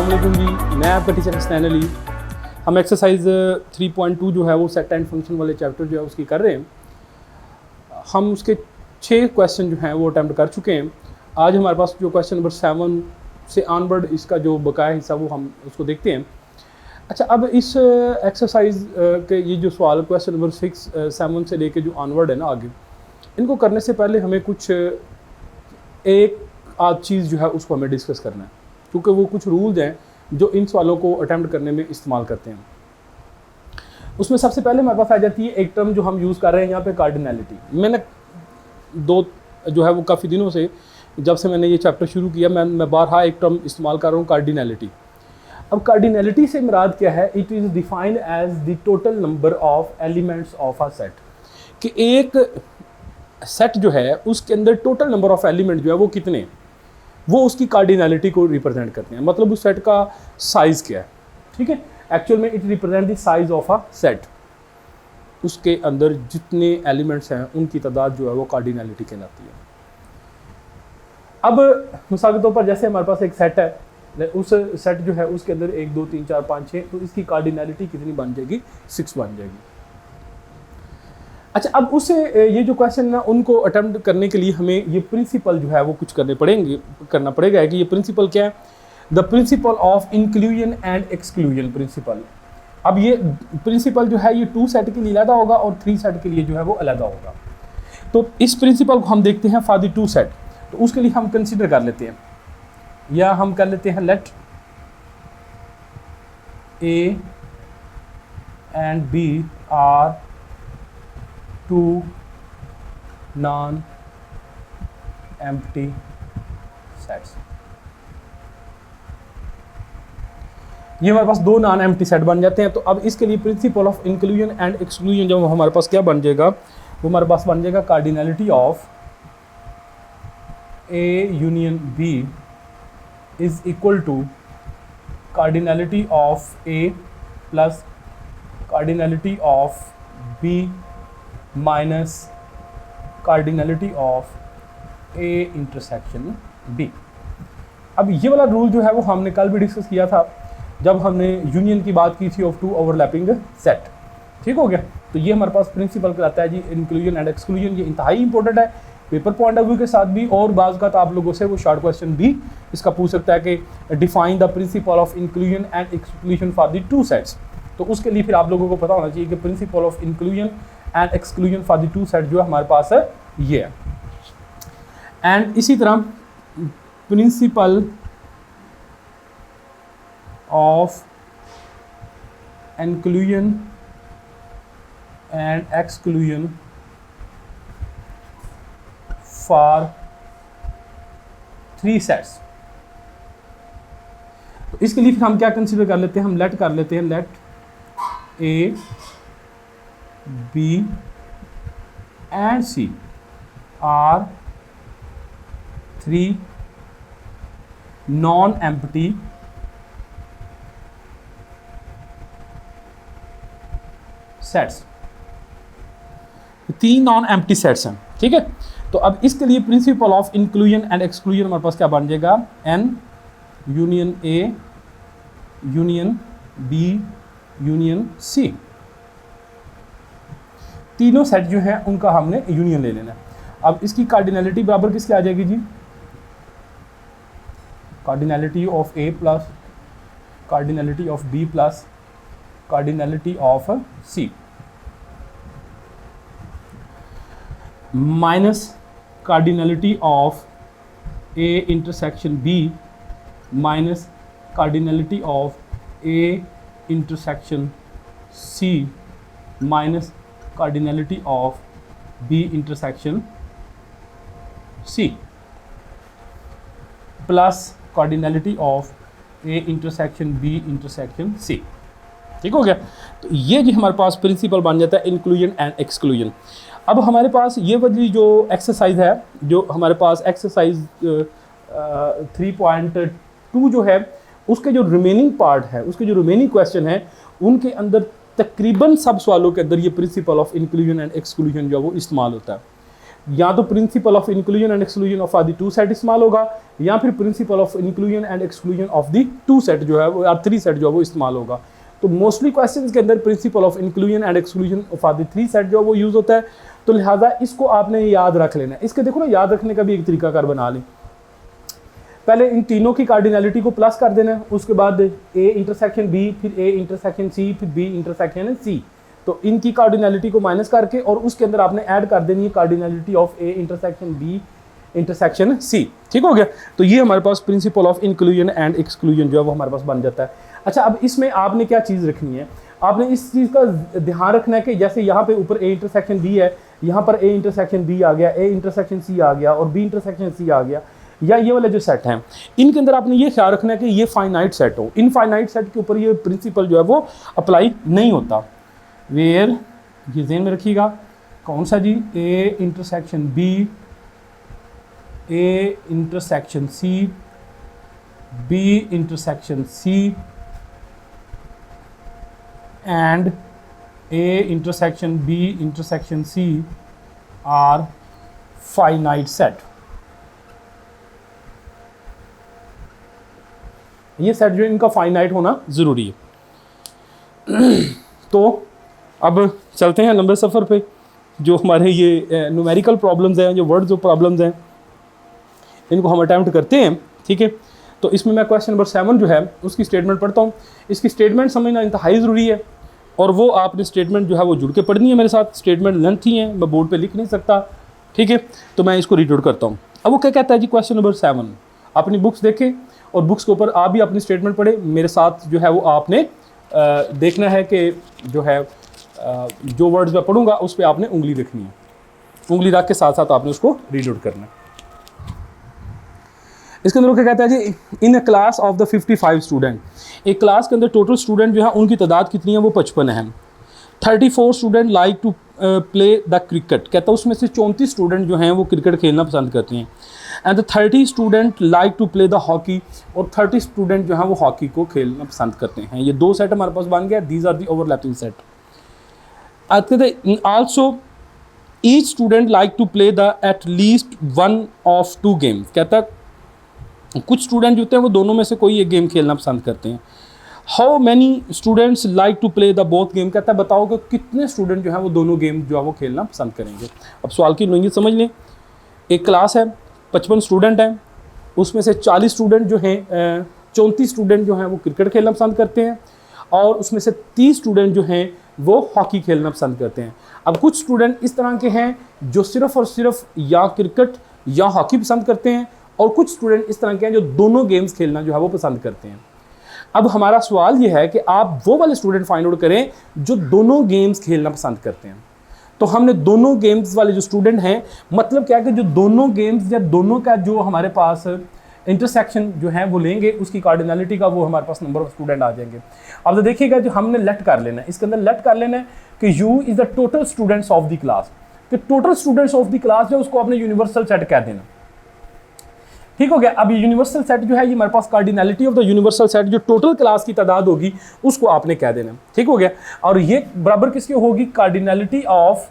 अस्सलाम जी, मैं आपका टीचर हसनैन अली। हम एक्सरसाइज 3.2 जो है वो सेट एंड फंक्शन वाले चैप्टर जो है उसकी कर रहे हैं। हम उसके 6 क्वेश्चन जो हैं वो अटैम्प्ट कर चुके हैं। आज हमारे पास जो क्वेश्चन नंबर 7 से ऑनवर्ड इसका जो बकाया हिस्सा वो हम उसको देखते हैं। अच्छा, अब इस एक्सरसाइज के ये जो सवाल क्वेश्चन नंबर 6, 7 से लेके जो ऑनवर्ड है ना आगे, इनको करने से पहले हमें कुछ एक आध चीज़ जो है उसको हमें डिस्कस करना है, क्योंकि वो कुछ रूल्स हैं जो इन सवालों को अटैम्प्ट करने में इस्तेमाल करते हैं। उसमें सबसे पहले हमारे पास आ जाती है एक टर्म जो हम यूज़ कर रहे हैं यहाँ पे, कार्डिनैलिटी। मैंने दो जो है वो काफ़ी दिनों से, जब से मैंने ये चैप्टर शुरू किया, मैं बारहा एक टर्म इस्तेमाल कर रहा हूँ, कार्डिनैलिटी। अब कार्डिनैलिटी से मुराद क्या है? It is defined as the total number of elements of a set, कि एक सेट जो है उसके अंदर टोटल नंबर ऑफ एलिमेंट जो है वो कितने, वो उसकी कार्डिनैलिटी को रिप्रेजेंट करते हैं। मतलब उस सेट का साइज़ क्या है, ठीक है। एक्चुअल में it represent the size of a set. उसके अंदर जितने एलिमेंट्स हैं उनकी तादाद जो है वो कार्डिनैलिटी कहलाती है। अब मिसाल के तौर पर जैसे हमारे पास एक सेट है, उस सेट जो है उसके अंदर 1 2 3 4 5 6, तो इसकी कार्डिनैलिटी कितनी बन जाएगी? 6 बन जाएगी। अच्छा, अब उसे ये जो क्वेश्चन ना उनको अटेम्प्ट करने के लिए हमें ये प्रिंसिपल जो है वो कुछ करना पड़ेगा कि ये प्रिंसिपल क्या है? The principal of inclusion and exclusion principle. अब ये प्रिंसिपल जो है ये 2 सेट के लिए अलग होगा और 3 सेट के लिए जो है वो अलग होगा। तो इस प्रिंसिपल को हम देखते हैं फॉर द 2 सेट। तो उसके लिए हम कंसिडर कर लेते हैं, या हम कर लेते हैं let A and B are 2 non empty sets. ये हमारे पास 2 नॉन एम्प्टी सेट बन जाते हैं। तो अब इसके लिए principle of inclusion and exclusion जब हमारे पास क्या बन जाएगा, वो हमारे पास बन जाएगा cardinality of A union B is equal to cardinality of A plus cardinality of B minus cardinality of A intersection B. अब ये वाला रूल जो है वो हमने कल भी डिस्कस किया था जब हमने यूनियन की बात की थी ऑफ 2 ओवरलैपिंग सेट। ठीक हो गया। तो ये हमारे पास प्रिंसिपल कहलाता है जी इंक्लूजन एंड एक्सक्लूजन। ये इंतहाई इंपॉर्टेंट है पेपर पॉइंट ऑफ व्यू के साथ भी, और बाज़ का तो आप लोगों से वो शॉर्ट क्वेश्चन भी इसका पूछ सकता है कि define the principal of inclusion and exclusion for the 2 sets. तो उसके लिए फिर आप लोगों को पता होना चाहिए कि principal of inclusion and exclusion for the 2 set जो है हमारे पास है ये है। एंड इसी तरह principle of inclusion and exclusion for 3 sets। तो इसके लिए फिर हम क्या कंसीडर कर लेते हैं? हम लेट कर लेते हैं let A B and C are 3 non empty sets. 3 non empty sets हैं, ठीक है। तो अब इसके लिए principle of inclusion and exclusion हमारे पास क्या बन जाएगा? N union A union B union C. तीनों सेट जो हैं उनका हमने यूनियन ले लेना है। अब इसकी कार्डिनैलिटी बराबर किसकी आ जाएगी जी? Cardinality of A plus cardinality of B plus cardinality of C minus cardinality of A intersection B minus cardinality of A intersection C minus cardinality of B intersection C plus cardinality of A intersection B intersection C. ठीक हो गया। तो ये जी हमारे पास principal बन जाता है इंक्लूजन एंड एक्सक्लूजन। अब हमारे पास ये वाली जो एक्सरसाइज है, जो हमारे पास एक्सरसाइज 3.2 जो है, उसके जो रिमेनिंग पार्ट है, उसके जो रिमेनिंग क्वेश्चन है, उनके अंदर तकरीबन सब सवालों के अंदर ये principal of inclusion and exclusion जो है वो इस्तेमाल होता है। या तो principal of inclusion and exclusion of the two set इस्तेमाल होगा, या फिर principal of inclusion and exclusion of the two set जो है वो या थ्री सेट जो है वो इस्तेमाल होगा। तो मोस्टली क्वेश्चंस के अंदर principal of inclusion and exclusion of the three set जो है वो यूज़ होता है। तो लिहाजा इसको आपने याद रख लेना है। इसके देखो ना, याद रखने का भी एक तरीकाकार बना लें। पहले इन तीनों की कार्डिनलिटी को प्लस कर देना है, उसके बाद ए इंटरसेक्शन बी, फिर ए इंटरसेक्शन सी, फिर बी इंटरसेक्शन सी। तो इनकी कार्डिनलिटी को माइनस करके और उसके अंदर आपने ऐड कर देनी है cardinality of A intersection B intersection C. ठीक हो गया। तो ये हमारे पास principle of inclusion and exclusion जो है वो हमारे पास बन जाता है। अच्छा, अब इसमें आपने क्या चीज़ रखनी है, आपने इस चीज़ का ध्यान रखना है कि जैसे यहाँ पे ऊपर ए इंटरसेक्शन बी है, यहाँ पर ए इंटरसेक्शन बी आ गया, ए इंटरसेक्शन सी आ गया और बी इंटरसेक्शन सी आ गया, या ये वाले जो सेट हैं इनके अंदर आपने ये ख्याल रखना है कि ये फाइनाइट सेट हो। इनफाइनाइट सेट के ऊपर ये प्रिंसिपल जो है वो अप्लाई नहीं होता। वेयर, ये ध्यान में रखिएगा, कौन सा जी, A intersection B, A intersection C, B intersection C and A intersection B intersection C are finite set. ये सेट जो इनका फाइनाइट होना ज़रूरी है। तो अब चलते हैं नंबर सफ़र पे। जो हमारे ये न्यूमेरिकल प्रॉब्लम्स हैं, जो वर्ड जो प्रॉब्लम्स हैं, इनको हम अटैम्प्ट करते हैं। ठीक है, तो इसमें मैं क्वेश्चन नंबर 7 जो है उसकी स्टेटमेंट पढ़ता हूँ। इसकी स्टेटमेंट समझना इंतहाई ज़रूरी है और वो आपने स्टेटमेंट जो है वो जुड़ के पढ़नी है मेरे साथ। स्टेटमेंट लेंथ ही है, मैं बोर्ड पे लिख नहीं सकता। ठीक है, तो मैं इसको रीड आउट करता हूँ। अब वो क्या कहता है जी, क्वेश्चन नंबर 7, अपनी बुक्स देखें और बुक्स के ऊपर आप भी अपनी स्टेटमेंट पढ़े। मेरे साथ जो है वो आपने देखना है कि जो है जो वर्ड्स मैं पढ़ूंगा उस पर आपने उंगली रखनी है। उंगली रख के साथ साथ आपने उसको रीड आउट करना है। इसके अंदर क्या कहता है जी, in a class of the 55 student, एक क्लास के अंदर टोटल स्टूडेंट जो है उनकी तादाद कितनी है, वो 55 है। 34 student like to play the cricket, कहता है उसमें से 34 स्टूडेंट जो हैं वो क्रिकेट खेलना पसंद करते हैं। And 30 student like to play the hockey, और 30 स्टूडेंट जो हैं वो हॉकी को खेलना पसंद करते हैं। ये दो सेट हमारे पास बन गया। These are the overlapping set. Also each student like to play the at least one of two games, कहता है कुछ स्टूडेंट जो होते हैं वो दोनों में से कोई एक गेम खेलना पसंद करते हैं। How many students like to play the both game, कहता है बताओ कि कितने स्टूडेंट जो है वो दोनों गेम जो है वो खेलना पसंद करेंगे। अब सवाल की नोइंग समझ लें। एक क्लास है, 55 स्टूडेंट हैं, उसमें से 40 स्टूडेंट जो हैं 34 स्टूडेंट जो हैं वो क्रिकेट खेलना पसंद करते हैं, और उसमें से 30 स्टूडेंट जो हैं वो हॉकी खेलना पसंद करते हैं। अब कुछ स्टूडेंट इस तरह के हैं जो सिर्फ़ और सिर्फ या क्रिकेट या हॉकी पसंद करते हैं, और कुछ स्टूडेंट इस तरह के हैं जो दोनों गेम्स खेलना जो है वो पसंद करते हैं। अब हमारा सवाल ये है कि आप वो वाले स्टूडेंट फाइंड आउट करें जो दोनों गेम्स खेलना पसंद करते हैं। तो हमने दोनों गेम्स वाले जो स्टूडेंट हैं, मतलब क्या कि जो दोनों गेम्स या दोनों का जो हमारे पास इंटरसेक्शन जो है वो लेंगे, उसकी कार्डिनलिटी का वो हमारे पास नंबर ऑफ स्टूडेंट आ जाएंगे। अब तो देखिएगा जो हमने लेट कर लेना है, इसके अंदर लेट कर लेना है कि U is the total students of the class. कि total students of the class जो उसको आपने यूनिवर्सल सेट कह देना। ठीक हो गया। अब ये यूनिवर्सल सेट जो है ये हमारे पास cardinality of the universal set जो टोटल क्लास की तादाद होगी उसको आपने कह देना। ठीक हो गया। और ये बराबर किसकी होगी, cardinality of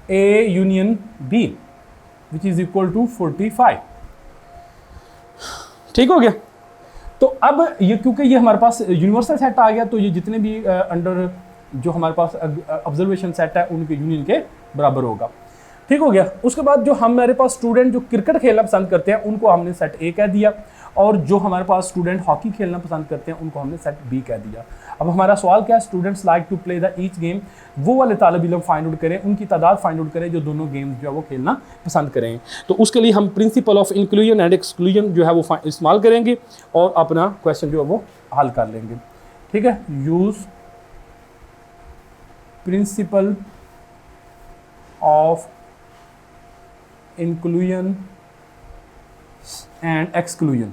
A union B which is equal to 45। ठीक हो गया। तो अब ये क्योंकि ये हमारे पास यूनिवर्सल सेट आ गया, तो ये जितने भी अंडर जो हमारे पास ऑब्जर्वेशन सेट है उनके यूनियन के बराबर होगा। ठीक हो गया। उसके बाद जो हमारे पास स्टूडेंट जो क्रिकेट खेलना पसंद करते हैं उनको हमने सेट ए कह दिया, और जो हमारे पास स्टूडेंट हॉकी खेलना पसंद करते हैं उनको हमने सेट बी कह दिया। अब हमारा सवाल क्या है, students like to play the each game, वो वाले तालिब इल्म फाइंड आउट करें, उनकी तादाद फाइंड आउट करें जो दोनों गेम्स जो है वो खेलना पसंद करें। तो उसके लिए हम principal of inclusion and exclusion जो है वो इस्तेमाल करेंगे और अपना क्वेश्चन जो है वो हल कर लेंगे। ठीक है, use principal of inclusion and exclusion.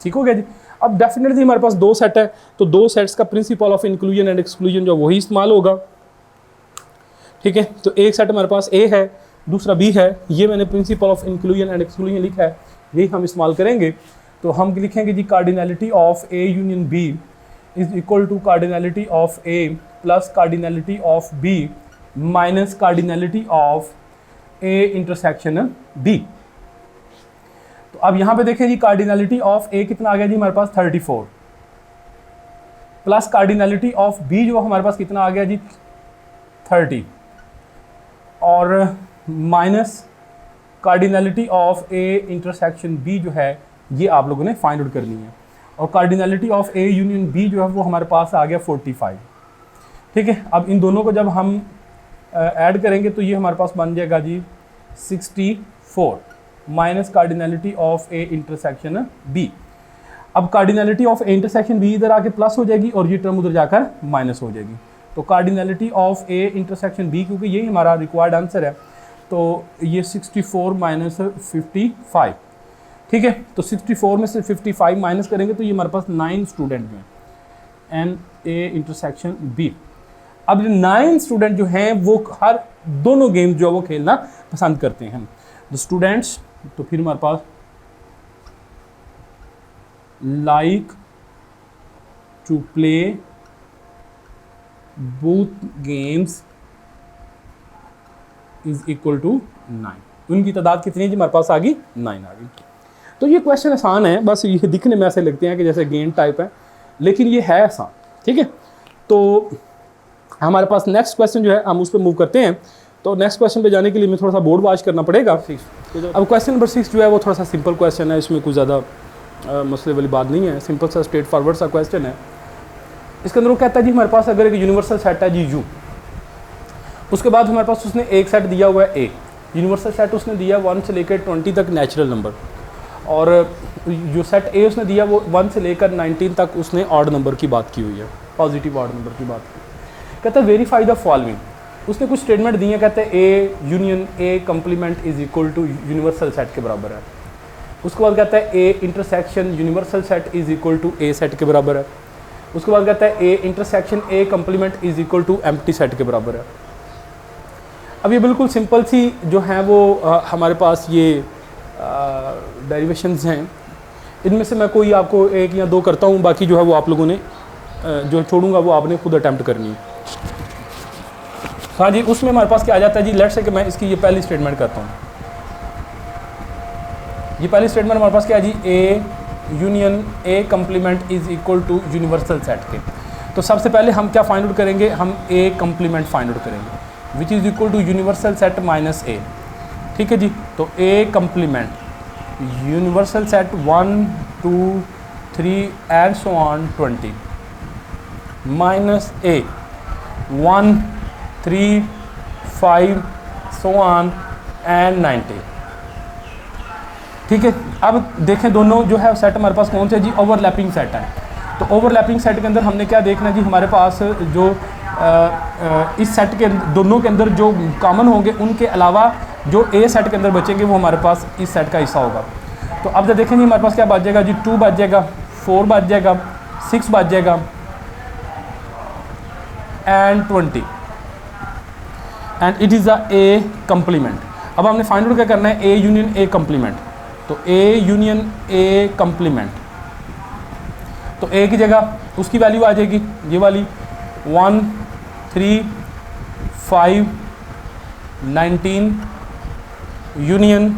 ठीक हो गया जी। अब डेफिनेटली हमारे पास दो सेट है, तो दो सेट्स का principal of inclusion and exclusion जो वही इस्तेमाल होगा। ठीक है, तो एक सेट हमारे पास ए है, दूसरा बी है। ये मैंने principle of inclusion and exclusion लिखा है, यही हम इस्तेमाल करेंगे। तो हम लिखेंगे जी cardinality of A union B is equal to cardinality of A plus cardinality of B minus cardinality of A intersection B. तो अब यहां पे देखें जी, कार्डिनलिटी ऑफ ए कितना आ गया जी हमारे पास 34 प्लस कार्डिनलिटी ऑफ बी जो हमारे पास कितना आ गया जी 30 और minus cardinality of A intersection B जो है ये आप लोगों ने फाइंड आउट करनी है। और cardinality of A union B जो है वो हमारे पास आ गया 45। ठीक है, अब इन दोनों को जब हम ऐड करेंगे तो ये हमारे पास बन जाएगा जी 64 minus cardinality of A intersection B. अब cardinality of A intersection B इधर आके प्लस हो जाएगी और ये टर्म उधर जाकर माइनस हो जाएगी। तो cardinality of A intersection B, क्योंकि यही हमारा रिक्वायर्ड आंसर है, तो ये 64 माइनस 55। ठीक है, तो 64 में से 55 माइनस करेंगे तो ये हमारे पास 9 स्टूडेंट हैं एन ए इंटरसेक्शन बी। अब 9 स्टूडेंट जो हैं वो हर दोनों गेम्स जो है वो खेलना पसंद करते हैं। द स्टूडेंट्स, तो फिर हमारे पास like to play both games is equal to 9। उनकी तादाद कितनी है जी हमारे पास आ गई 9 आ गई। तो ये क्वेश्चन आसान है, बस ये दिखने में ऐसे लगते हैं कि जैसे गेम टाइप है, लेकिन ये है आसान। ठीक है, तो हमारे पास नेक्स्ट क्वेश्चन जो है हम उस पर मूव करते हैं। तो नेक्स्ट क्वेश्चन पे जाने के लिए मैं थोड़ा सा बोर्ड वॉच करना पड़ेगा। अब क्वेश्चन नंबर 6 जो है वो थोड़ा सा सिंपल क्वेश्चन है, इसमें कुछ ज़्यादा मसले वाली बात नहीं है, सिंपल सा स्ट्रेट फॉरवर्ड सा क्वेश्चन है। इसके अंदर वो कहता है जी हमारे पास अगर एक यूनिवर्सल सेट है जी U, उसके बाद हमारे पास उसने एक सेट दिया हुआ है A, यूनिवर्सल सेट उसने दिया 1 से लेकर 20 तक नेचुरल नंबर, और जो सेट A उसने दिया वो 1 से लेकर 19 तक उसने ऑड नंबर की बात की हुई है, पॉजिटिव ऑड नंबर की बात की। कहता है वेरीफाई द फॉलोइंग, उसने कुछ स्टेटमेंट दिए, कहते हैं A union A complement is equal to universal set के बराबर है। उसके बाद कहता है A intersection universal set is equal to A set के बराबर है। उसके बाद कहता है A intersection A complement is equal to empty set के बराबर है। अब ये बिल्कुल सिंपल सी जो हैं वो हमारे पास ये डेरिवेशंस हैं, इनमें से मैं कोई आपको 1 या 2 करता हूँ, बाकी जो है वो आप लोगों ने जो छोड़ूंगा वो आपने खुद अटैम्प्ट करनी है। हाँ जी, उसमें हमारे पास क्या आ जाता है जी, लेट्स से कि मैं इसकी ये पहली स्टेटमेंट करता हूँ। ये पहली स्टेटमेंट हमारे पास क्या है जी, A union A complement is equal to universal set के। तो सबसे पहले हम क्या फाइंड आउट करेंगे, हम A कंप्लीमेंट फाइंड आउट करेंगे which is equal to universal set minus A। ठीक है जी, तो A complement universal set 1 2 3 and so on 20 minus A 1 3 5 so on and 90। ठीक है, अब देखें दोनों जो है सेट हमारे पास कौन से जी, ओवरलैपिंग सेट है। तो ओवरलैपिंग सेट के अंदर हमने क्या देखना जी, हमारे पास जो इस सेट के दोनों के अंदर जो कॉमन होंगे उनके अलावा जो A सेट के अंदर बचेंगे वो हमारे पास इस सेट का हिस्सा होगा। तो अब जब देखेंगे हमारे पास क्या बच जाएगा जी, 2 बच जाएगा, 4 बच जाएगा, 6 बच जाएगा and 20 and it is a A complement. अब हमने फाइंड आउट क्या करना है, A यूनियन A कंप्लीमेंट। तो A यूनियन A कंप्लीमेंट, तो A की जगह उसकी वैल्यू आ जाएगी ये वाली 1 3 5 19 यूनियन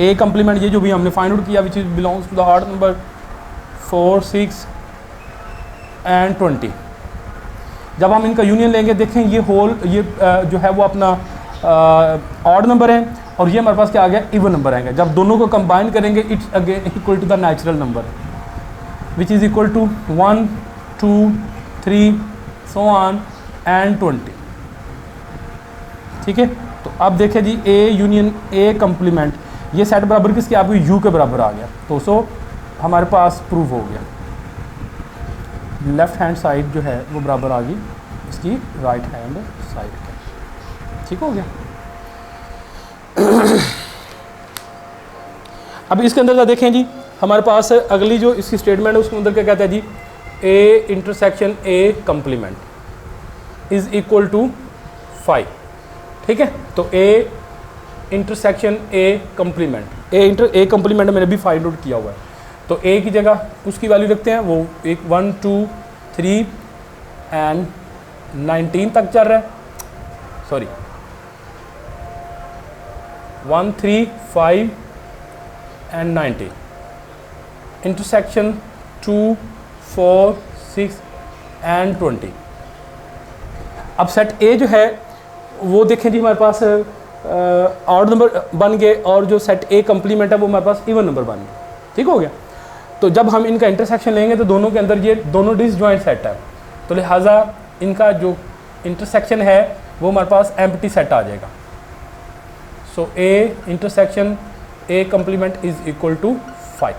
A कंप्लीमेंट, ये जो भी हमने फाइंड आउट किया which is belongs to the odd number 4 6 and 20। जब हम इनका यूनियन लेंगे देखें ये होल ये जो है वो अपना ऑड नंबर है और ये हमारे पास क्या आ गया, इवन नंबर आएगा। जब दोनों को कंबाइन करेंगे it's again equal to the natural number which is equal to 1 2 3 so on and 20। ठीक है, तो अब देखें जी A यूनियन A कंप्लीमेंट, ये सेट बराबर किसके, आपको U के बराबर आ गया। तो सो हमारे पास प्रूव हो गया, लेफ्ट हैंड साइड जो है वो बराबर आ गई इसकी राइट हैंड साइड के। ठीक हो गया। अब इसके अंदर देखें जी हमारे पास अगली जो इसकी स्टेटमेंट है उसके अंदर क्या कहता है जी, A intersection A complement is equal to 5। ठीक है, तो A intersection A complement A complement मैंने भी फाइंड आउट किया हुआ है। तो ए की जगह उसकी वैल्यू रखते हैं, वो एक 1 2 3 एंड 19 तक चल रहा है, सॉरी 1 3 5 एंड 19, इंटरसेक्शन 2 4 6 एंड 20। अब सेट ए जो है वो देखें जी हमारे पास ऑड नंबर बन गए, और जो सेट ए कंप्लीमेंट है वो हमारे पास इवन नंबर बन गए। ठीक हो गया। तो जब हम इनका इंटरसेक्शन लेंगे तो दोनों के अंदर ये दोनों डिसजॉइंट सेट है, तो लिहाजा इनका जो इंटरसेक्शन है वो हमारे पास एम्प्टी सेट आ जाएगा। So A intersection A complement is equal to 5।